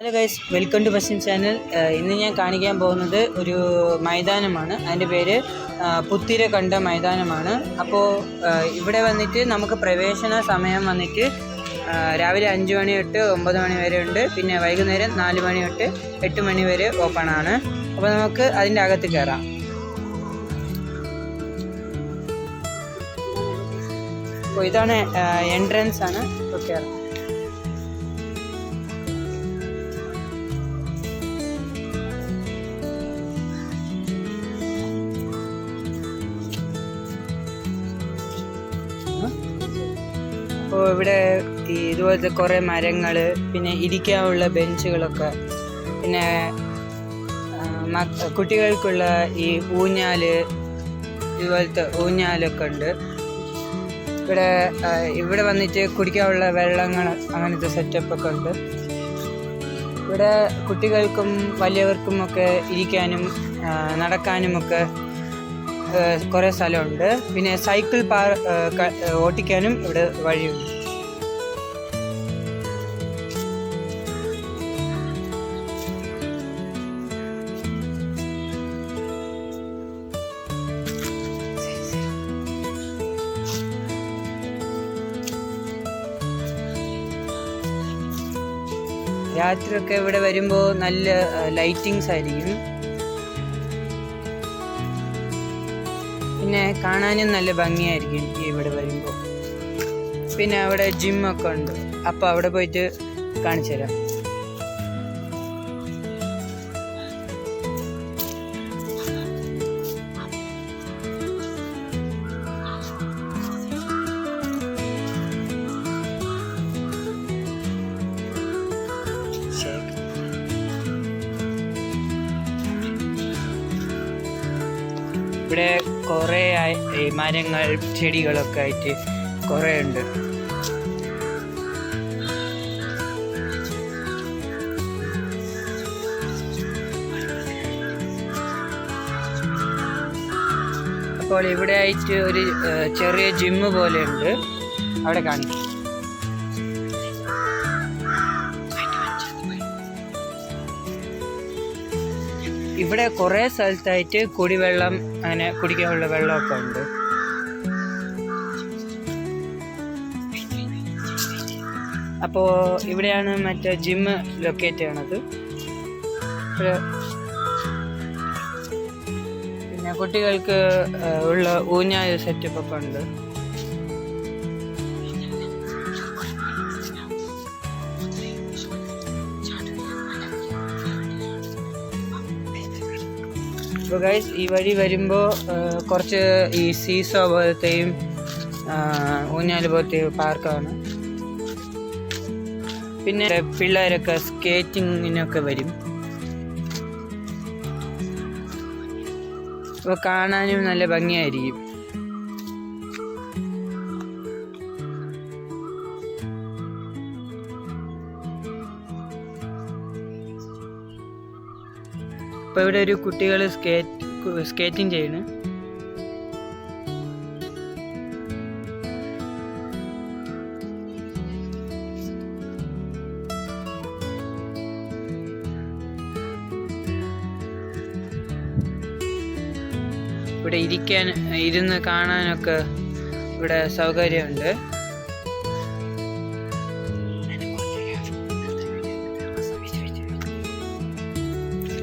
Hello guys, welcome to Paschim channel. ഇന്ന് ഞാൻ കാണിക്കാൻ പോകുന്നത് ഒരു മൈതാനമാണ്. അതിൻ്റെ പേര് പുത്തിരക്കണ്ട മൈതാനമാണ്. അപ്പോൾ ഇവിടെ വന്നിട്ട് നമുക്ക് പ്രവേശന സമയം വന്നിട്ട് രാവിലെ 5 മണി തൊട്ട് 9 മണി വരെ ഉണ്ട്. പിന്നെ വൈകുന്നേരം 4 മണി തൊട്ട് 8 മണി വരെ ഓപ്പൺ ആണ്. അപ്പോൾ നമുക്ക് അതിൻ്റെ അകത്ത് കയറാം. അപ്പോൾ ഇതാണ് എൻട്രൻസ് ആണ്. ഇപ്പോൾ കയറാം. അപ്പോൾ ഇവിടെ ഇതുപോലത്തെ കുറേ മരങ്ങൾ, പിന്നെ ഇരിക്കാനുള്ള ബെഞ്ചുകളൊക്കെ, പിന്നെ കുട്ടികൾക്കുള്ള ഈ ഊഞ്ഞാല്, ഇതുപോലത്തെ ഊഞ്ഞാലൊക്കെ ഉണ്ട്. ഇവിടെ വന്നിട്ട് കുടിക്കാനുള്ള വെള്ളങ്ങൾ, അങ്ങനത്തെ സെറ്റപ്പൊക്കെ ഉണ്ട്. ഇവിടെ കുട്ടികൾക്കും വലിയവർക്കും ഒക്കെ ഇരിക്കാനും നടക്കാനുമൊക്കെ കുറേ സ്ഥലമുണ്ട്. പിന്നെ സൈക്കിൾ ഓട്ടിക്കാനും ഇവിടെ വഴിയുണ്ട്. രാത്രിയൊക്കെ ഇവിടെ വരുമ്പോൾ നല്ല ലൈറ്റിങ്സ് ആയിരിക്കും. പിന്നെ കാണാനും നല്ല ഭംഗിയായിരിക്കും ഇവിടെ വരുമ്പോൾ. പിന്നെ അവിടെ ജിമ്മൊക്കെ ഉണ്ട്. അപ്പോൾ അവിടെ പോയിട്ട് കാണിച്ചു തരാം. ഇവിടെ കുറേ മരങ്ങൾ, ചെടികളൊക്കെ ആയിട്ട് കുറേ ഉണ്ട്. അപ്പോൾ ഇവിടെ ആയിട്ട് ഒരു ചെറിയ ജിമ്മ് പോലെ ഉണ്ട്. അവിടെ കാണിക്കും. ഇവിടെ കുറേ സ്ഥലത്തായിട്ട് കുടിവെള്ളം, അങ്ങനെ കുടിക്കാനുള്ള വെള്ളമൊക്കെ ഉണ്ട്. അപ്പോൾ ഇവിടെയാണ് മറ്റേ ജിമ്മ് ലൊക്കേറ്റ് ചെയ്യണത്. പിന്നെ കുട്ടികൾക്ക് ഉള്ള ഊഞ്ഞാൽ സെറ്റപ്പൊക്കെ ഉണ്ട്. അപ്പോൾ ഗൈസ്, ഈ വഴി വരുമ്പോൾ കുറച്ച് ഈ സീസോ പോലത്തെയും ഊഞ്ഞാൽ പോലത്തെയും പാർക്കാണ്. പിന്നെ പിള്ളേരൊക്കെ സ്കേറ്റിങ്ങിനൊക്കെ വരും. അപ്പോൾ കാണാനും നല്ല ഭംഗിയായിരിക്കും. അപ്പോൾ ഇവിടെ ഒരു കുട്ടികൾ സ്കേറ്റിംഗ് ചെയ്യണ്. ഇവിടെ ഇരുന്ന് കാണാനൊക്കെ ഇവിടെ സൗകര്യമുണ്ട്.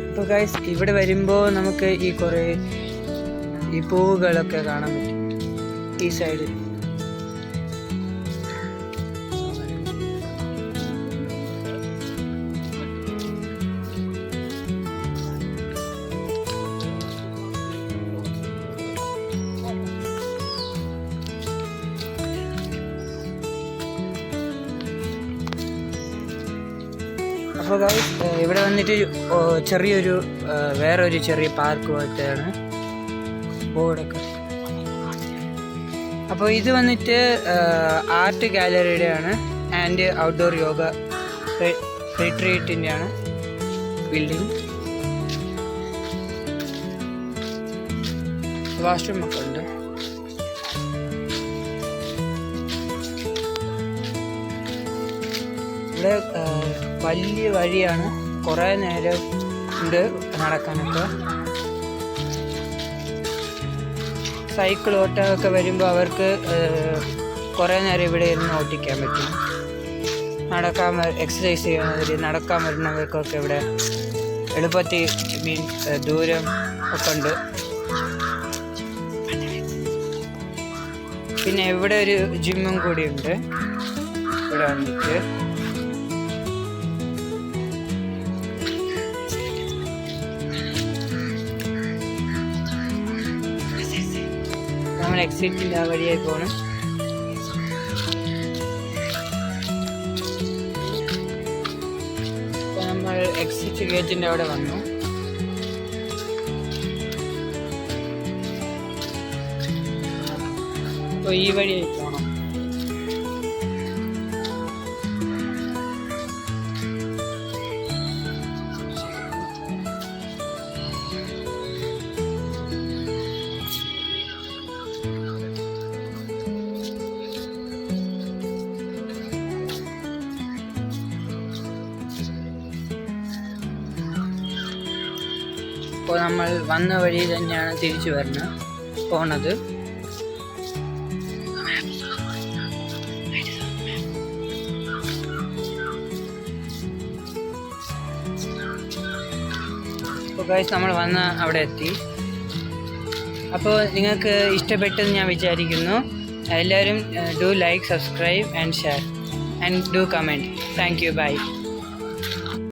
അപ്പോൾ ഗൈസ്, ഇവിടെ വരുമ്പോൾ നമുക്ക് ഈ പൂവുകളൊക്കെ കാണാൻ പറ്റും ഈ സൈഡിൽ. അപ്പോൾ ഗൈസ്, ഇവിടെ വന്നിട്ട് ചെറിയൊരു വേറൊരു ചെറിയ പാർക്ക് പോലത്തെയാണ് ബോർഡൊക്കെ. അപ്പോൾ ഇത് വന്നിട്ട് ആർട്ട് ഗാലറിയുടെയാണ് ആൻഡ് ഔട്ട്ഡോർ യോഗ റിട്രീറ്റിൻ്റെയാണ് ബിൽഡിംഗ്. വാഷ്റൂമൊക്കെ ഉണ്ട്. ഇവിടെ വലിയ വഴിയാണ്, കുറേ നേരം ഉണ്ട് നടക്കാനൊക്കെ. സൈക്കിൾ ഓട്ടമൊക്കെ വരുമ്പോൾ അവർക്ക് കുറേ നേരം ഇവിടെ ഇരുന്ന് ഓട്ടിക്കാൻ പറ്റും. എക്സസൈസ് ചെയ്യുന്നവർ, നടക്കാൻ വരുന്നവർക്കൊക്കെ ഇവിടെ എളുപ്പത്തിൽ ദൂരം ഒക്കെ ഉണ്ട്. പിന്നെ ഇവിടെ ഒരു ജിമ്മും കൂടി ഉണ്ട്. ഇവിടെ വന്നിട്ട് നമ്മൾ എക്സിറ്റിൻ്റെ ആ വഴിയായി പോകണം. അപ്പോൾ നമ്മൾ എക്സിറ്റ് ഗേറ്റിൻ്റെ അവിടെ വന്നു. അപ്പോൾ ഈ വഴിയായി പോകണം. അപ്പോൾ നമ്മൾ വന്ന വഴി തന്നെയാണ് തിരിച്ചു പോണത്. അപ്പോൾ ഗൈസ് നമ്മൾ അവിടെ എത്തി. അപ്പോൾ നിങ്ങൾക്ക് ഇഷ്ടപ്പെട്ടെന്ന് ഞാൻ വിചാരിക്കുന്നു. എല്ലാവരും do like, subscribe and share and do comment. Thank you, by.